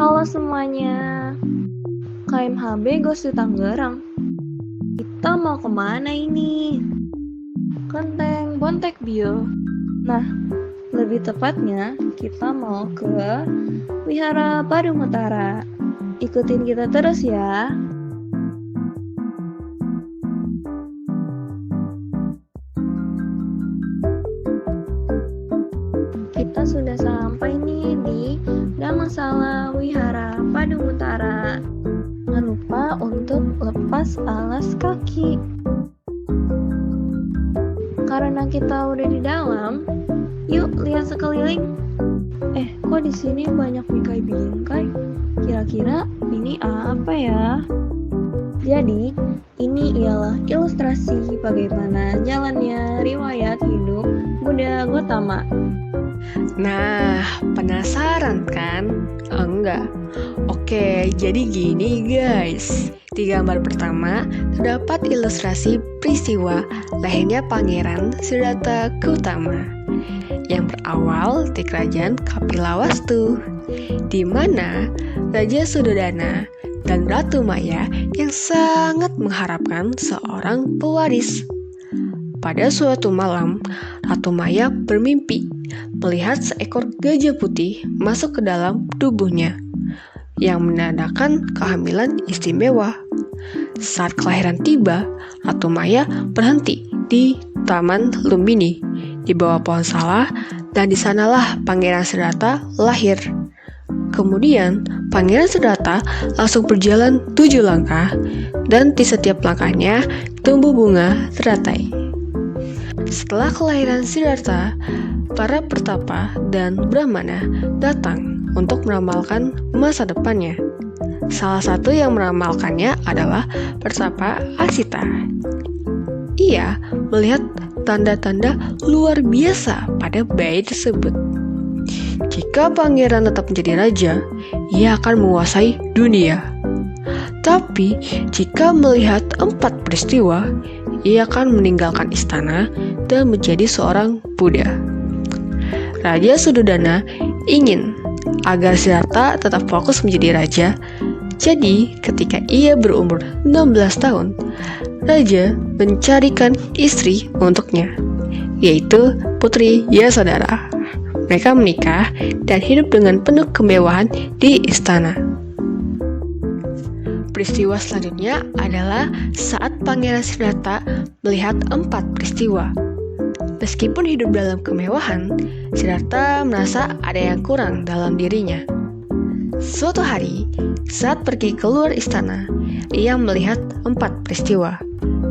Halo semuanya, KMHB Ghost di Tangerang. Kita mau kemana ini? Kenteng Bontek Bio. Nah, lebih tepatnya kita mau ke Wihara Padang Utara. Ikutin kita terus ya. Kita sudah sampai nih di Dhammasala Wihara Padang Utara. Jangan lupa untuk lepas alas kaki. Karena kita udah di dalam, yuk lihat sekeliling. Kok di sini banyak bingkai-bingkai? Kira-kira ini apa ya? Jadi, ini ialah ilustrasi bagaimana jalannya riwayat hidup Buddha Gautama. Nah, penasaran kan? Enggak. Oke, jadi gini guys. Di gambar pertama terdapat ilustrasi peristiwa lahirnya Pangeran Siddhartha Gautama yang berawal di kerajaan Kapilavastu, di mana Raja Suddhodana dan Ratu Maya yang sangat mengharapkan seorang pewaris. Pada suatu malam, Ratu Maya bermimpi melihat seekor gajah putih masuk ke dalam tubuhnya, yang menandakan kehamilan istimewa. Saat kelahiran tiba, Ratu Maya berhenti di Taman Lumbini, di bawah pohon salak, dan di sanalah Pangeran Siddhartha lahir. Kemudian, Pangeran Siddhartha langsung berjalan 7 langkah, dan di setiap langkahnya tumbuh bunga teratai. Setelah kelahiran Siddhartha, para pertapa dan brahmana datang untuk meramalkan masa depannya. Salah satu yang meramalkannya adalah pertapa Asita. Ia melihat tanda-tanda luar biasa pada bayi tersebut. Jika pangeran tetap menjadi raja, ia akan menguasai dunia. Tapi jika melihat 4 peristiwa, ia akan meninggalkan istana dan menjadi seorang Buddha. Raja Suddhodana ingin agar Siddhartha tetap fokus menjadi raja. Jadi, ketika ia berumur 16 tahun, raja mencarikan istri untuknya, yaitu Putri Yasodhara. Mereka menikah dan hidup dengan penuh kemewahan di istana. Peristiwa selanjutnya adalah saat Pangeran Siddhartha melihat 4 peristiwa. Meskipun hidup dalam kemewahan, Siddhartha merasa ada yang kurang dalam dirinya. Suatu hari, saat pergi keluar istana, ia melihat 4 peristiwa,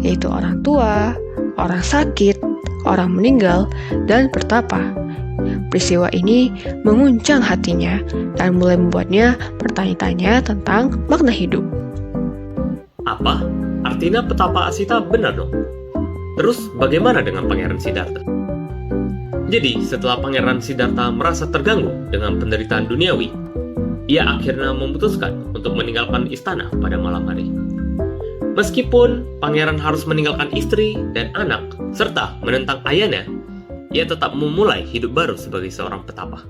yaitu orang tua, orang sakit, orang meninggal, dan pertapa. Peristiwa ini menguncang hatinya dan mulai membuatnya bertanya-tanya tentang makna hidup. Apa? Artinya petapa Asita benar dong? Terus bagaimana dengan Pangeran Siddhartha? Jadi setelah Pangeran Siddhartha merasa terganggu dengan penderitaan duniawi, ia akhirnya memutuskan untuk meninggalkan istana pada malam hari. Meskipun pangeran harus meninggalkan istri dan anak, serta menentang ayahnya, ia tetap memulai hidup baru sebagai seorang petapa.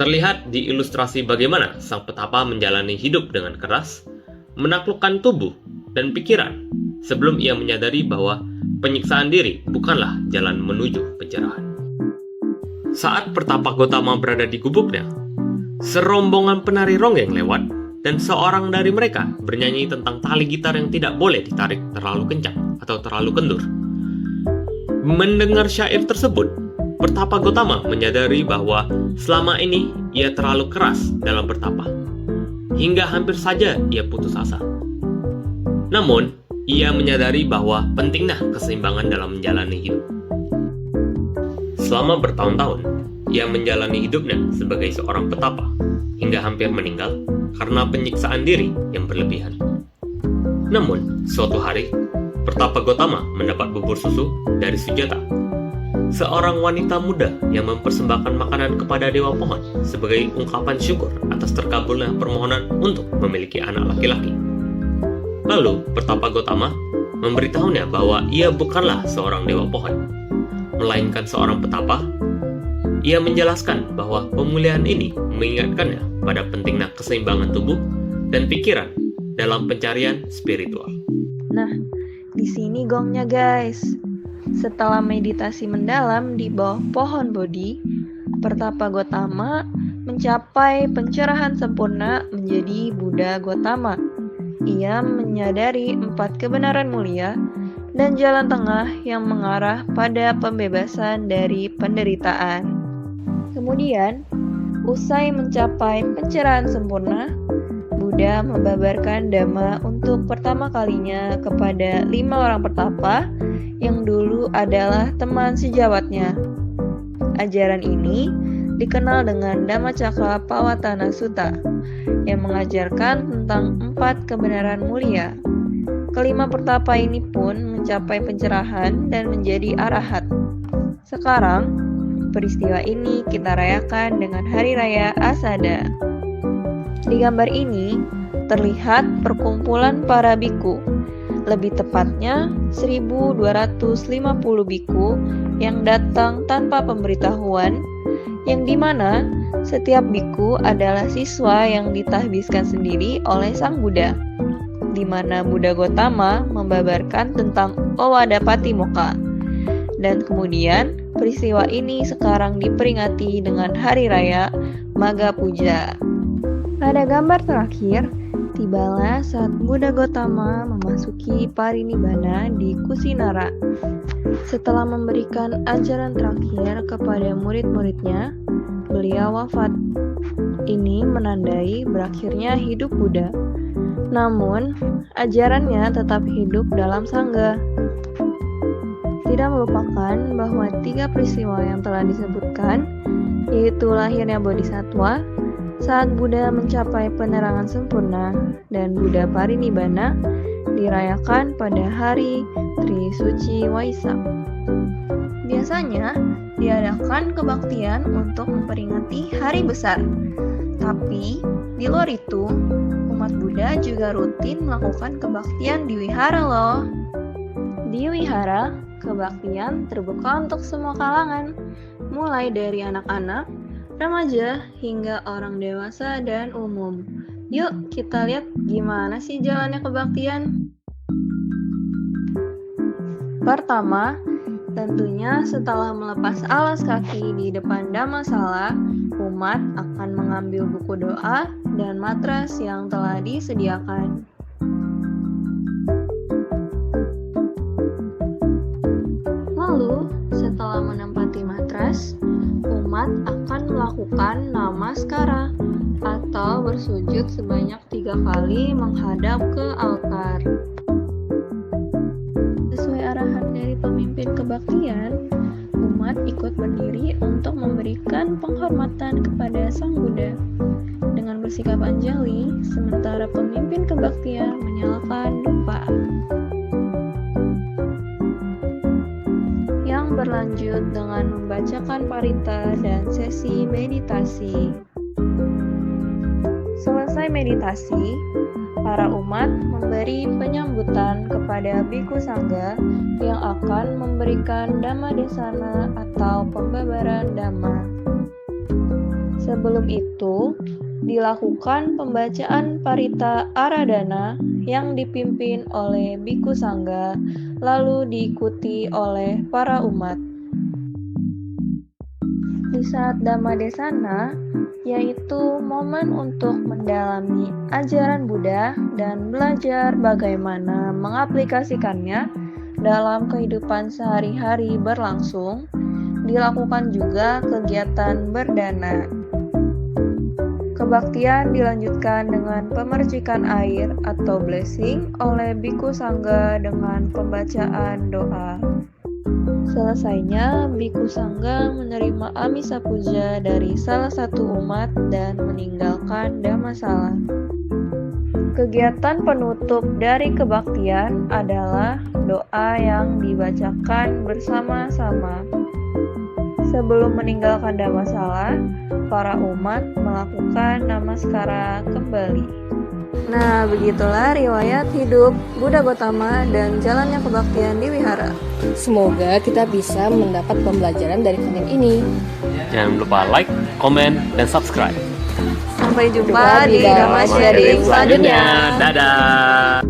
Terlihat di ilustrasi bagaimana sang petapa menjalani hidup dengan keras, menaklukkan tubuh dan pikiran sebelum ia menyadari bahwa penyiksaan diri bukanlah jalan menuju pencerahan. Saat pertapa Gautama berada di gubuknya, serombongan penari ronggeng lewat dan seorang dari mereka bernyanyi tentang tali gitar yang tidak boleh ditarik terlalu kencang atau terlalu kendur. Mendengar syair tersebut, pertapa Gautama menyadari bahwa selama ini ia terlalu keras dalam bertapa, hingga hampir saja ia putus asa. Namun, ia menyadari bahwa pentingnya keseimbangan dalam menjalani hidup. Selama bertahun-tahun, ia menjalani hidupnya sebagai seorang petapa, hingga hampir meninggal karena penyiksaan diri yang berlebihan. Namun, suatu hari, pertapa Gautama mendapat bubur susu dari Sujata, seorang wanita muda yang mempersembahkan makanan kepada Dewa Pohon sebagai ungkapan syukur atas terkabulnya permohonan untuk memiliki anak laki-laki. Lalu, pertapa Gautama memberitahunya bahwa ia bukanlah seorang Dewa Pohon, melainkan seorang petapa Ia menjelaskan bahwa pemulihan ini mengingatkannya pada pentingnya keseimbangan tubuh dan pikiran dalam pencarian spiritual. Nah, di sini gongnya guys. Setelah meditasi mendalam di bawah pohon Bodhi, Pertapa Gotama mencapai pencerahan sempurna menjadi Buddha Gotama. Ia menyadari 4 kebenaran mulia dan jalan tengah yang mengarah pada pembebasan dari penderitaan. Kemudian, usai mencapai pencerahan sempurna, Buddha membabarkan Dhamma untuk pertama kalinya kepada 5 orang pertapa yang dulu adalah teman sejawatnya. Ajaran ini dikenal dengan Dhammacakkappavattana Sutta yang mengajarkan tentang 4 kebenaran mulia. Kelima pertapa ini pun mencapai pencerahan dan menjadi arahat. Sekarang, peristiwa ini kita rayakan dengan Hari Raya Asada. Di gambar ini terlihat perkumpulan para biku, lebih tepatnya 1250 biku yang datang tanpa pemberitahuan, yang dimana setiap biku adalah siswa yang ditahbiskan sendiri oleh Sang Buddha, di mana Buddha Gotama membabarkan tentang Owada Patimokkha. Dan kemudian peristiwa ini sekarang diperingati dengan Hari Raya Magha Puja. Pada gambar terakhir, tibalah saat Buddha Gotama memasuki parinibbana di Kusinara. Setelah memberikan ajaran terakhir kepada murid-muridnya, beliau wafat. Ini menandai berakhirnya hidup Buddha. Namun, ajarannya tetap hidup dalam sangga. Tidak melupakan bahwa 3 peristiwa yang telah disebutkan, yaitu lahirnya Bodhisattva, saat Buddha mencapai penerangan sempurna, dan Buddha Parinibbana dirayakan pada hari Trisuci Waisak. Biasanya diadakan kebaktian untuk memperingati hari besar. Tapi di luar itu, umat Buddha juga rutin melakukan kebaktian di wihara loh. Di wihara, kebaktian terbuka untuk semua kalangan, mulai dari anak-anak, remaja, hingga orang dewasa dan umum. Yuk kita lihat gimana sih jalannya kebaktian. Pertama, tentunya setelah melepas alas kaki di depan Dhammasala, umat akan mengambil buku doa dan matras yang telah disediakan. Lalu, setelah menempati matras, umat akan melakukan namaskara atau bersujud sebanyak 3 kali menghadap ke altar. Sesuai arahan dari pemimpin kebaktian, umat ikut berdiri untuk memberikan penghormatan kepada Sang Buddha dengan bersikap anjali, sementara pemimpin kebaktian menyalakan dupa. Yang berlanjut dengan membacakan parita dan sesi meditasi. Selesai meditasi, para umat memberi penyambutan kepada Bhikkhu Sangga yang akan memberikan Dhammadesana atau pembabaran Dhamma. Sebelum itu, dilakukan pembacaan parita aradhana yang dipimpin oleh Bhikkhu Sangga, lalu diikuti oleh para umat. Di saat Dhammadesana, yaitu momen untuk mendalami ajaran Buddha dan belajar bagaimana mengaplikasikannya dalam kehidupan sehari-hari berlangsung, dilakukan juga kegiatan berdana. Kebaktian dilanjutkan dengan pemercikan air atau blessing oleh Bhikkhu Sangga dengan pembacaan doa. Selesainya, Bhikkhu Sangga menerima amisa puja dari salah satu umat dan meninggalkan Dhammasala. Kegiatan penutup dari kebaktian adalah doa yang dibacakan bersama-sama. sebelum meninggalkan Damasala, para umat melakukan namaskara kembali. Nah, begitulah riwayat hidup Buddha Gotama dan jalannya kebaktian di wihara. Semoga kita bisa mendapat pembelajaran dari konten ini. Jangan lupa like, komen, dan subscribe. Sampai jumpa di Dhamma Sharing selanjutnya. Dadah!